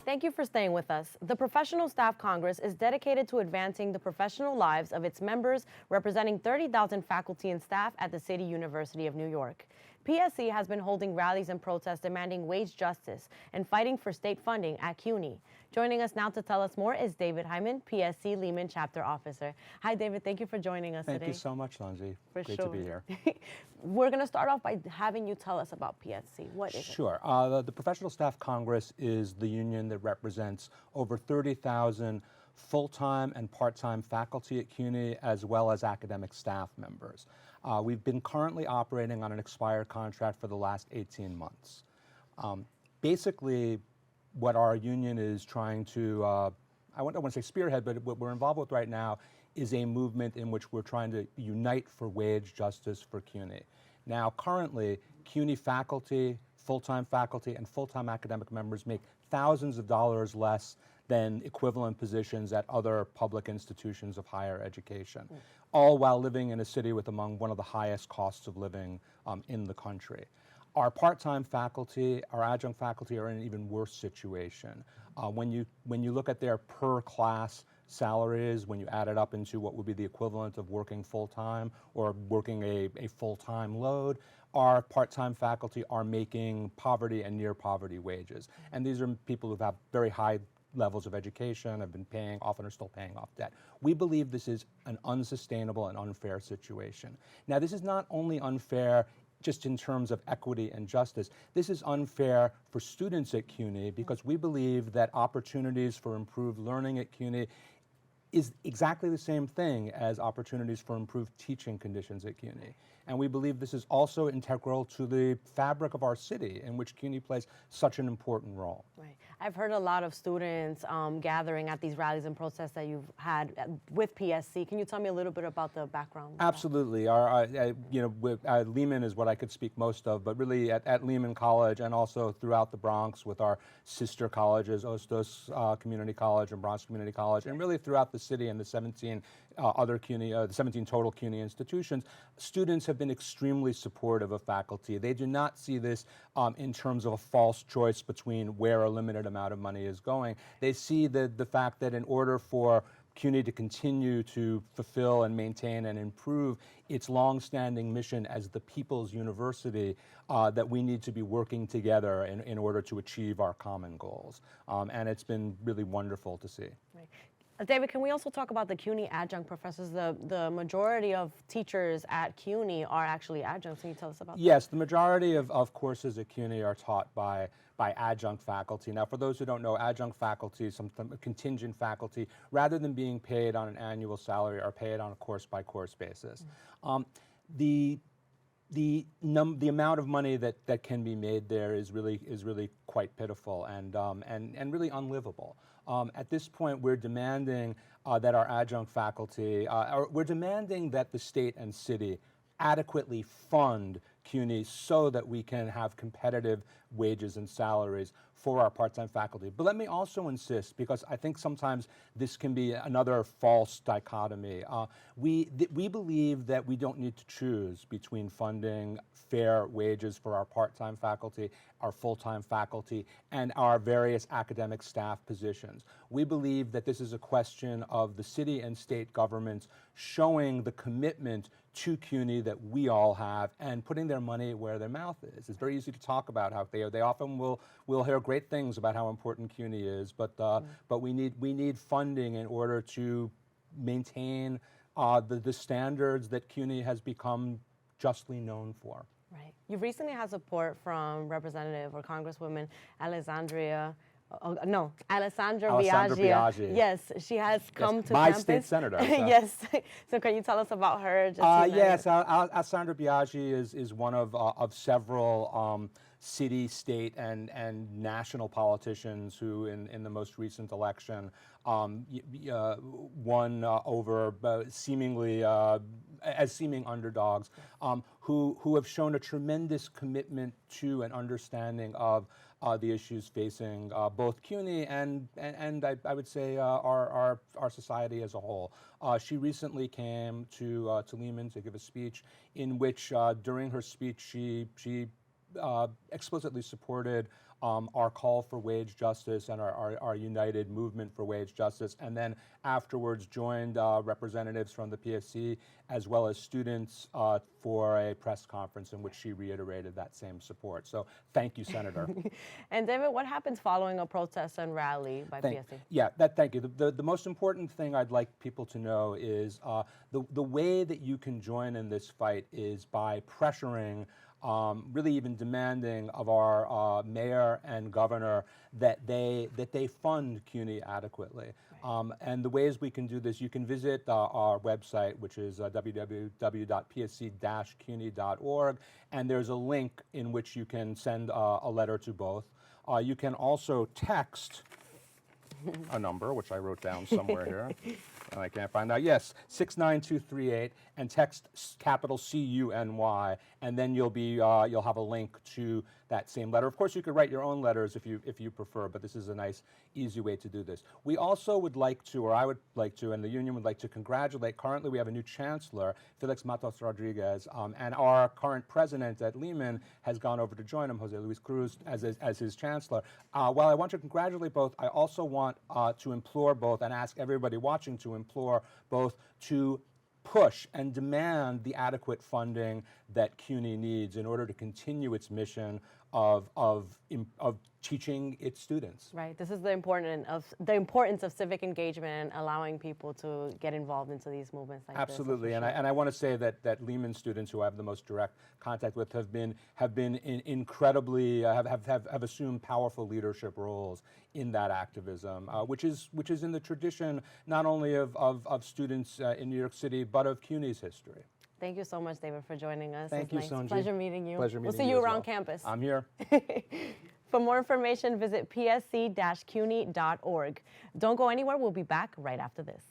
Thank you for staying with us. The Professional Staff Congress is dedicated to advancing the professional lives of its members, representing 30,000 faculty and staff at the City University of New York. PSC has been holding rallies and protests demanding wage justice and fighting for state funding at CUNY. Joining us now to tell us more is David Hyman, PSC Lehman Chapter Officer. Hi, David. Thank you for joining us today. Thank you so much, Sonyi. Great to be here. We're going to start off by having you tell us about PSC. What is it? Sure. The Professional Staff Congress is the union that represents over 30,000 full-time and part-time faculty at CUNY, as well as academic staff members. We've been currently operating on an expired contract for the last 18 months. Basically, what our union is trying to, I don't want to say spearhead, but what we're involved with right now is a movement in which we're trying to unite for wage justice for CUNY. Now, currently, CUNY faculty, full-time and full-time academic members make thousands of dollars less than equivalent positions at other public institutions of higher education, all while living in a city with among one of the highest costs of living in the country. Our part-time faculty, our adjunct faculty are in an even worse situation. When you look at their per class salaries, when you add it up into what would be the equivalent of working full-time or working a full-time load, our part-time faculty are making poverty and near poverty wages. And these are people who have very high levels of education, have been paying, often are still paying off debt. We believe this is an unsustainable and unfair situation. Now, this is not only unfair just in terms of equity and justice. This is unfair for students at CUNY because we believe that opportunities for improved learning at CUNY is exactly the same thing as opportunities for improved teaching conditions at CUNY. And we believe this is also integral to the fabric of our city in which CUNY plays such an important role. Right. I've heard a lot of students gathering at these rallies and protests that you've had with PSC. Can you tell me a little bit about the background? Absolutely. Lehman is what I could speak most of, but really at Lehman College and also throughout the Bronx with our sister colleges, Ostos Community College and Bronx Community College, and really throughout the city and the 17 other CUNY, the 17 total CUNY institutions, students have been extremely supportive of faculty. They do not see this in terms of a false choice between where a limited amount of money is going. They see the fact that in order for CUNY to continue to fulfill and maintain and improve its long-standing mission as the people's university, that we need to be working together in order to achieve our common goals. And it's been really wonderful to see. Right. David, can we also talk about the CUNY adjunct professors? The majority of teachers at CUNY are actually adjuncts. Can you tell us about that? Yes, the majority of courses at CUNY are taught by adjunct faculty. Now, for those who don't know, adjunct faculty, some contingent faculty, rather than being paid on an annual salary, are paid on a course-by-course basis. The amount of money that can be made there is really quite pitiful and really unlivable. At this point, we're demanding that our adjunct faculty, we're demanding that the state and city adequately fund CUNY so that we can have competitive wages and salaries for our part-time faculty. But let me also insist, because I think sometimes this can be another false dichotomy. We believe that we don't need to choose between funding fair wages for our part-time faculty, our full-time faculty, and our various academic staff positions. We believe that this is a question of the city and state governments showing the commitment to CUNY that we all have and putting their money where their mouth is. It's very easy to talk about how they often will hear great things about how important CUNY is, but we need funding in order to maintain the standards that CUNY has become justly known for. Right. You've recently had support from Representative or Congresswoman Alexandria Viaggia. Yes, she has come to my campus. state senator. So. Yes. So can you tell us about her? Yes, Alexandria Viaggia is one of several city, state, and national politicians who, in the most recent election, won over seemingly as seeming underdogs, who have shown a tremendous commitment to an understanding of the issues facing both CUNY and I would say our society as a whole. She recently came to Lehman to give a speech in which, during her speech, she explicitly supported our call for wage justice and our united movement for wage justice, and then afterwards joined representatives from the PSC as well as students for a press conference in which she reiterated that same support. So thank you, Senator. And David, what happens following a protest and rally by PSC? Yeah, thank you. The most important thing I'd like people to know is the way that you can join in this fight is by pressuring, really even demanding of our mayor and governor that they fund CUNY adequately. And the ways we can do this, you can visit our website, which is www.psc-cuny.org, and there's a link in which you can send a letter to both. You can also text a number, which I wrote down somewhere here, and I can't find out. Yes, 69238, and text capital CUNY, and then you'll have a link to that same letter. Of course, you could write your own letters if you prefer, but this is a nice, easy way to do this. We also would like to, or I would like to, and the union would like to congratulate. Currently, we have a new chancellor, Felix Matos Rodriguez, and our current president at Lehman has gone over to join him, Jose Luis Cruz, as his chancellor. While I want to congratulate both, I also want to implore both and ask everybody watching to implore both to push and demand the adequate funding that CUNY needs in order to continue its mission of teaching its students. Right. This is the importance of civic engagement and allowing people to get involved into these movements like Absolutely, this. and I want to say that Lehman students who I have the most direct contact with have been incredibly have assumed powerful leadership roles in that activism, which is in the tradition not only of students in New York City but of CUNY's history. Thank you so much, David, for joining us. Thank you, nice. Sonyi. Pleasure meeting you. Pleasure meeting We'll see you as around well. campus. I'm here. For more information, visit psc-cuny.org. Don't go anywhere. We'll be back right after this.